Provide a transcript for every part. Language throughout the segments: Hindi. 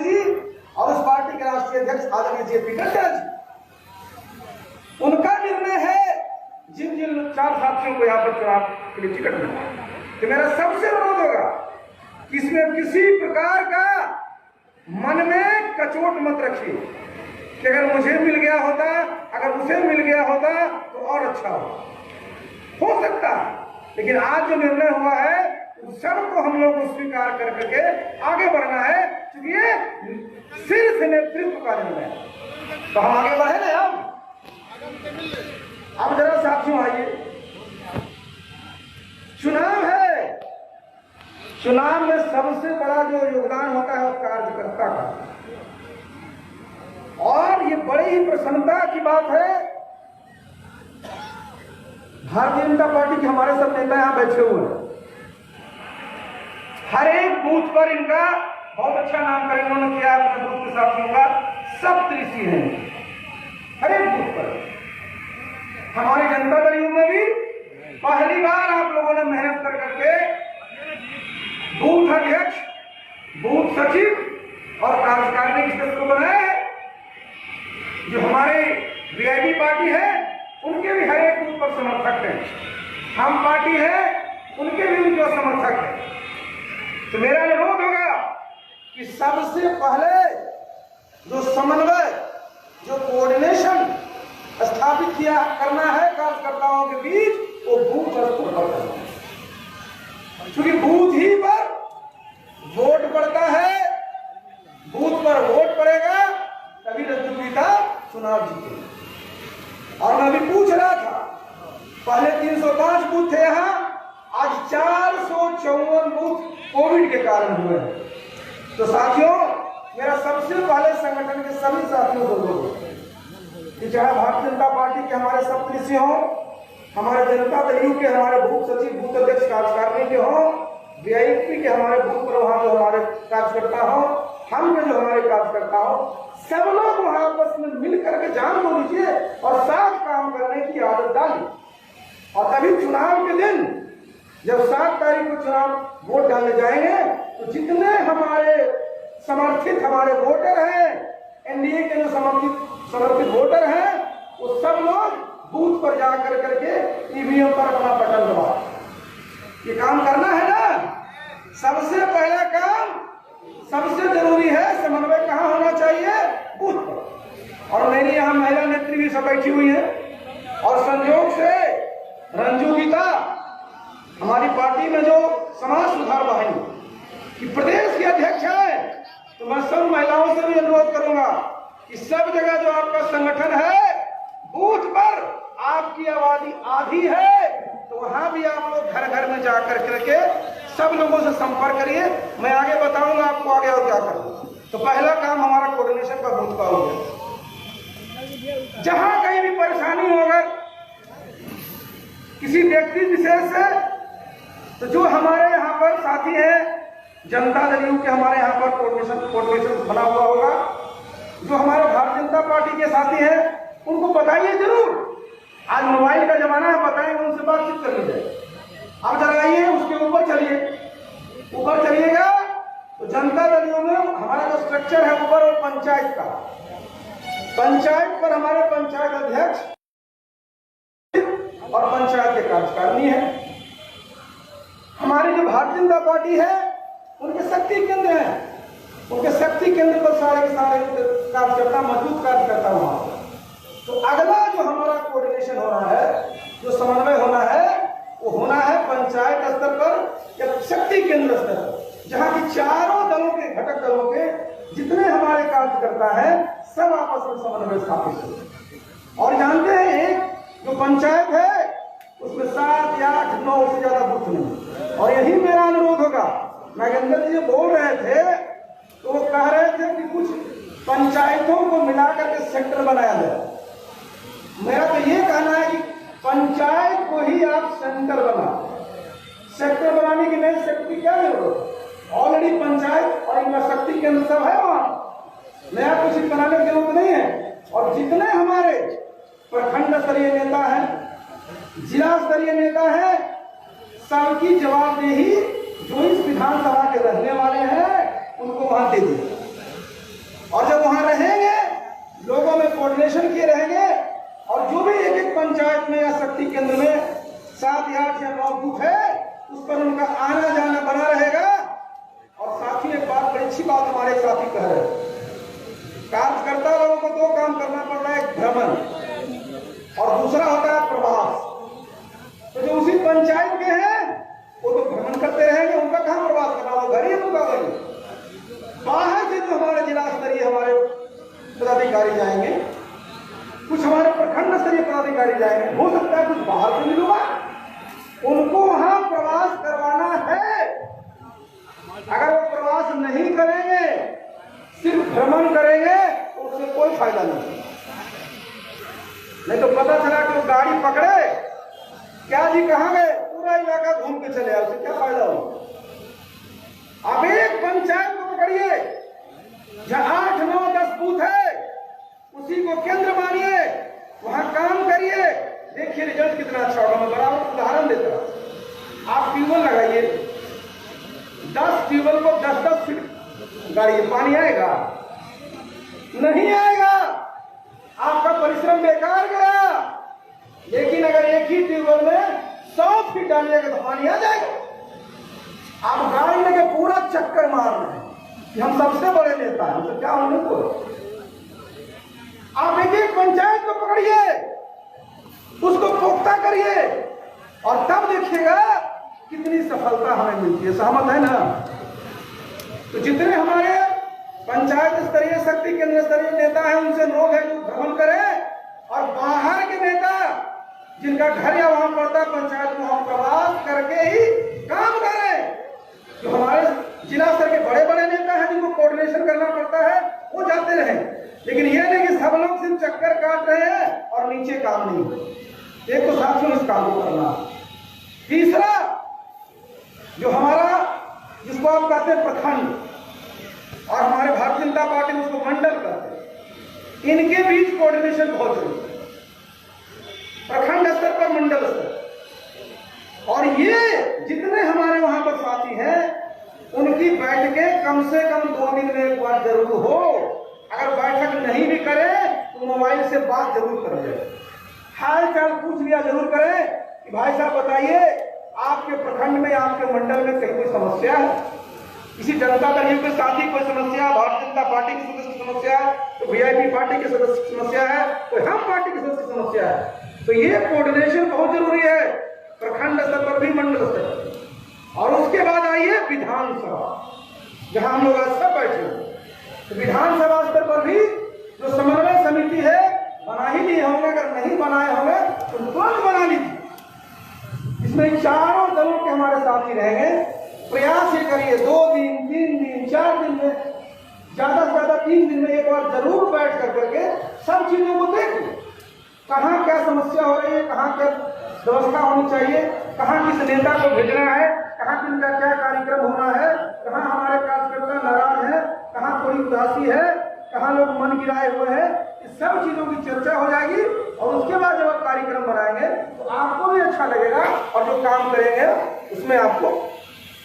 जी और उस पार्टी के राष्ट्रीय अध्यक्ष आदरणीय जेपी नड्डा जी, उनका निर्णय है जिन जिन 4 साथियों को यहाँ पर चुनाव के लिए टिकट मिला। तो मेरा सबसे अनुरोध होगा कि इसमें किसी प्रकार का मन में कचोट मत रखिए कि अगर मुझे मिल गया होता, अगर उसे मिल गया होता तो और अच्छा हो सकता है। लेकिन आज जो निर्णय हुआ है उस सबको हम लोग को स्वीकार कर करके आगे बढ़ना है, क्योंकि ये सिर्फ नेतृत्व का निर्णय है। तो हम आगे बढ़े ना। अब जरा साथियों आइए, चुनाव है, चुनाव में सबसे बड़ा जो योगदान होता है वो कार्यकर्ता का। और ये बड़ी ही प्रसन्नता की बात है, भारतीय जनता पार्टी के हमारे सब नेता यहां बैठे हुए हैं। हर एक बूथ पर इनका बहुत अच्छा नामकरण इन्होंने किया है अपने बूथ के साथियों का, सप्तऋषि हैं हर एक बूथ पर। हमारी जनता दल यू में भी पहली बार आप लोगों ने मेहनत कर करके बूथ अध्यक्ष, बूथ सचिव और कार्यकारिणी के सदस्य को बनाए। जो हमारे वीआईपी पार्टी है उनके भी हर एक बूथ पर समर्थक हैं, हम पार्टी है उनके भी उनके समर्थक हैं। तो मेरा अनुरोध होगा कि सबसे पहले जो समन्वय, जो कोऑर्डिनेशन स्थापित किया करना है कार्यकर्ताओं के बीच, वो बूथ स्तर पर करना है। क्योंकि बूथ ही पर वोट पड़ता है, बूथ पर वोट पड़ेगा तभी रज्जू गीता चुनाव जीते। और मैं भी पूछ रहा था, पहले 305 बूथ थे यहाँ, आज 454 बूथ कोविड के कारण हुए हैं। तो साथियों, मेरा सबसे पहले संगठन के सभी साथियों को बोलो कि चाहे भारतीय जनता पार्टी के हमारे सप्तऋषि हों, हमारे जनता दल यू के हमारे बूथ सचिव, बूथ अध्यक्ष, कार्यकारिणी के हों, वीआईपी के हमारे बूथ पर वहां जो हमारे कार्यकर्ता हो, हम में जो हमारे कार्यकर्ता हो, सब लोग वहां आपस में मिल करके जान को लीजिए और साथ काम करने की आदत डालिए। और तभी चुनाव के दिन जब 7 तारीख को चुनाव वोट डालने जाएंगे तो जितने हमारे समर्थित हमारे वोटर हैं, एनडीए के जो समर्थित वोटर हैं, वो सब लोग बूथ पर जाकर करके ईवीएम पर अपना बटन दबा। ये काम करना है ना। सबसे पहला काम, सबसे जरूरी है समन्वय कहाँ होना चाहिए, बूथ पर। और मेरी यहाँ महिला नेत्री भी सब बैठी हुई है और संयोग से रंजू गीता हमारी पार्टी में जो समाज सुधार वाहिनी की प्रदेश की अध्यक्ष है, तो मैं सब महिलाओं से भी अनुरोध करूंगा कि सब जगह जो आपका संगठन है, बूथ पर आपकी आबादी आधी है, तो वहां भी आप लोग घर घर में जाकर करके सब लोगों से संपर्क करिए। मैं आगे बताऊंगा आपको आगे और क्या करना। तो पहला काम हमारा कोऑर्डिनेशन का बूथ का हो गया। जहां कहीं भी परेशानी होगा किसी व्यक्ति विशेष से, तो जो हमारे यहाँ पर साथी हैं जनता दल यू के, हमारे यहाँ पर कोऑर्डिनेशन बना हुआ होगा, जो हमारे भारतीय जनता पार्टी के साथी हैं उनको बताइए जरूर। आज मोबाइल का जमाना है, बताएंगे, उनसे बातचीत कर लीजिए। आप जरा आइए, उसके ऊपर चलिए, ऊपर चलिएगा तो जनता दल यू में हमारा जो स्ट्रक्चर है ऊपर, वो पंचायत का, पंचायत पर हमारे पंचायत अध्यक्ष और पंचायत के कार्यकारिणी है। हमारी जो भारतीय जनता पार्टी है उनके शक्ति केंद्र हैं, उनके शक्ति केंद्र पर सारे के सारे कार्यकर्ता, मजबूत कार्यकर्ता वहां। तो अगला जो हमारा कोऑर्डिनेशन होना है, जो समन्वय होना है, वो होना है पंचायत स्तर पर या शक्ति केंद्र स्तर पर, जहां की चारों दलों के, घटक दलों के जितने हमारे कार्यकर्ता हैं, सब आपस में समन्वय स्थापित हो। और जानते हैं, एक जो पंचायत है उसमें 7 या 8, 9 से ज्यादा बूथ नहीं। और यही मेरा अनुरोध होगा। नागेंद्र जी बोल रहे थे तो वो कह रहे थे कि कुछ पंचायतों को मिलाकर के सेक्टर बनाया जाए। मेरा तो ये कहना है कि पंचायत को ही आप सेंटर बना, सेक्टर बनाने की नई सेक्टर की क्या जरूरत, ऑलरेडी पंचायत और इनका शक्ति केंद्र सब है वहां, नया कुछ बनाने की जरूरत नहीं है। और जितने हमारे प्रखंड स्तरीय नेता हैं, जिला स्तरीय नेता है, सबकी जवाबदेही जो इस विधानसभा के रहने वाले हैं उनको वहां दे दी। शक्ति केंद्र में 7 या 8 या 9 बूथ है, उस पर उनका आना जाना बना रहेगा। और साथी एक बात, बड़ी अच्छी बात हमारे साथी कह रहे हैं, कार्यकर्ता लोगों को 2 काम करना पड़ रहा है, एक भ्रमण और दूसरा होता है प्रवास। तो जो उसी पंचायत के हैं वो तो भ्रमण करते रहेंगे, उनका कहां प्रवास करना, वो घर ही रुका होंगे। बाहर से जो हमारे जिला स्तरीय हमारे पदाधिकारी जाएंगे, कुछ हमारे प्रखंड स्तरीय पदाधिकारी जाएंगे, हो सकता है कुछ बाहर से मिलूंगा, उनको वहां प्रवास करवाना है। अगर वो प्रवास नहीं करेंगे, सिर्फ भ्रमण करेंगे, तो उससे कोई फायदा नहीं तो पता चला कि वो गाड़ी पकड़े, क्या जी कहां गए, पूरा इलाका घूम के चले आए, उससे क्या फायदा हो। अब एक पंचायत को पकड़िए जहां 8, 9, 10 बूथ है, उसी को केंद्र मानिए, वहां काम करिए, देखिए रिजल्ट कितना अच्छा होगा। मैं बराबर उदाहरण देता हूं, आप ट्यूबवेल लगाइए, 10 ट्यूबवेल को 10-10 फीट गाड़िए, पानी आएगा? नहीं आएगा, आपका परिश्रम बेकार गया। लेकिन अगर एक ही ट्यूबवेल में 100 फीट डालिएगा तो पानी आ जाएगा। आप गाड़ी लेके पूरा चक्कर मार रहे हैं कि हम सबसे बड़े नेता हैं, तो क्या होने को। आप एक पंचायत को पकड़िए, उसको पुख्ता करिए और तब देखिएगा कितनी सफलता हमें मिलती है। सहमत है ना? तो जितने हमारे पंचायत स्तरीय, शक्ति केंद्र स्तरीय नेता हैं, उनसे अनुरोध है कि भ्रमण करें, और बाहर के नेता जिनका घर या वहां पड़ता है पंचायत में, हम प्रवास करके ही काम करें। जो हमारे जिला स्तर के बड़े बड़े नेता हैं जिनको कोऑर्डिनेशन करना पड़ता है, वो जाते रहे, लेकिन ये नहीं कि सब लोग सिर्फ चक्कर काट रहे हैं और नीचे काम नहीं हो। एक तो साथियों इस काम को करना। तीसरा, जो हमारा, जिसको आप कहते हैं प्रखंड, और हमारे भारतीय जनता पार्टी में उसको मंडल कहते हैं, इनके बीच कोऑर्डिनेशन बहुत जरूरी है, प्रखंड स्तर पर, मंडल स्तर। और ये जितने हमारे वहां पर साथी हैं, उनकी बैठकें कम से कम 2 दिन में एक बार जरूर हो। अगर बैठक नहीं भी करें तो मोबाइल से बात जरूर कर ले, हाल चाल पूछ लिया जरूर करें कि भाई साहब बताइए, आपके प्रखंड में, आपके मंडल में कहीं कोई समस्या है, किसी जनता दल के साथी कोई समस्या, भारतीय जनता पार्टी की सदस्य की समस्या है, तो वीआईपी पार्टी के सदस्य की समस्या है, तो हम पार्टी के सदस्य की समस्या है। तो ये कोऑर्डिनेशन बहुत जरूरी है, प्रखंड स्तर पर भी, मंडल स्तर पर। और उसके बाद आइए विधानसभा, जहां हम लोग सब बैठे हैं। तो विधानसभा स्तर पर भी जो समन्वय समिति है, बना ही नहीं होंगे, अगर नहीं बनाए होंगे तो तुरंत बना लीजिए। इसमें चारों दलों के हमारे साथी रहेंगे। प्रयास ये करिए 2 दिन, 3 दिन, 4 दिन में, ज्यादा से ज्यादा 3 दिन में एक बार जरूर बैठ करके सब चीजों को देखिए, कहाँ क्या समस्या हो रही है, कहाँ क्या व्यवस्था होनी चाहिए, कहाँ किस नेता को भेजना है, कहाँ किनका क्या कार्यक्रम होना है, कहाँ हमारे कार्यकर्ता नाराज है, कहाँ थोड़ी उदासी है, कहाँ लोग मन गिराए हुए हैं। इस सब चीजों की चर्चा हो जाएगी और उसके बाद जब आप कार्यक्रम बनाएंगे तो आपको भी अच्छा लगेगा और जो काम करेंगे उसमें आपको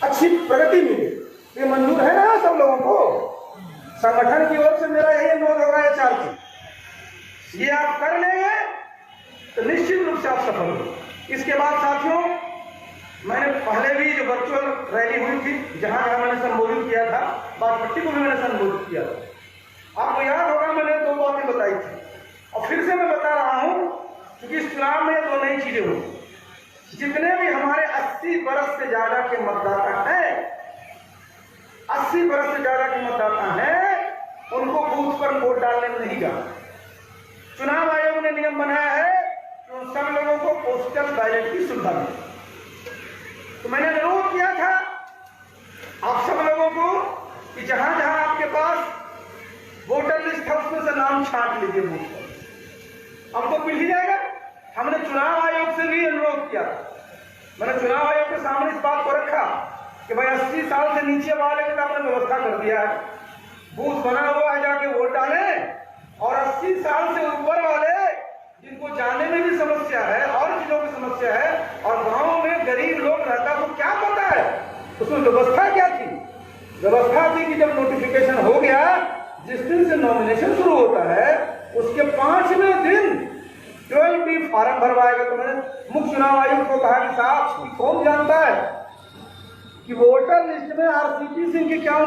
अच्छी प्रगति मिलेगी। ये मंजूर है ना सब लोगों को? संगठन की ओर से मेरा यही अनुरोध होगा, ये 4 चीज ये आप कर लेंगे तो निश्चित रूप से आप सफल होंगे। इसके बाद साथियों, मैंने पहले भी जो वर्चुअल रैली हुई थी, जहां जहां मैंने संबोधित किया था, बागपट्टी को भी मैंने संबोधित किया था। आपको याद होगा मैंने 2 बातें बताई थी और फिर से मैं बता रहा हूं, क्योंकि इस चुनाव में 2 नई चीजें हुई। जितने भी हमारे 80 बरस से ज्यादा के मतदाता हैं, 80 बरस से ज्यादा के मतदाता हैं, उनको बूथ पर वोट डालने में नहीं जाना। चुनाव आयोग ने नियम बनाया है कि उन सब लोगों को पोस्टल बैलेट की सुविधा मिले। तो मैंने अनुरोध किया था आप सब लोगों को कि जहां जहां आपके पास वोटर लिस्ट है उसमें से नाम छांट लीजिए बूथ पर। हमको मिल ही जाएगा। हमने चुनाव आयोग से भी अनुरोध किया, मैंने चुनाव आयोग के सामने इस बात को रखा कि भाई 80 साल से नीचे वाले की आपने व्यवस्था कर दिया है, बूथ बना हुआ है, जाके वोट डालें। और 80 साल से ऊपर वाले जिनको जाने में भी समस्या है और चीजों की समस्या है, और गांव में गरीब लोग रहता तो क्या पता है उसमें व्यवस्था क्या थी? व्यवस्था थी कि जब नोटिफिकेशन हो गया, जिस दिन से नॉमिनेशन शुरू होता है उसके 5वें दिन 12 B फार्म भरवाएगा। तो मैंने मुख्य चुनाव आयुक्त को कहा कि साहब कौन जानता है कि वोटर लिस्ट में आरसीपी सिंह की क्या उम्र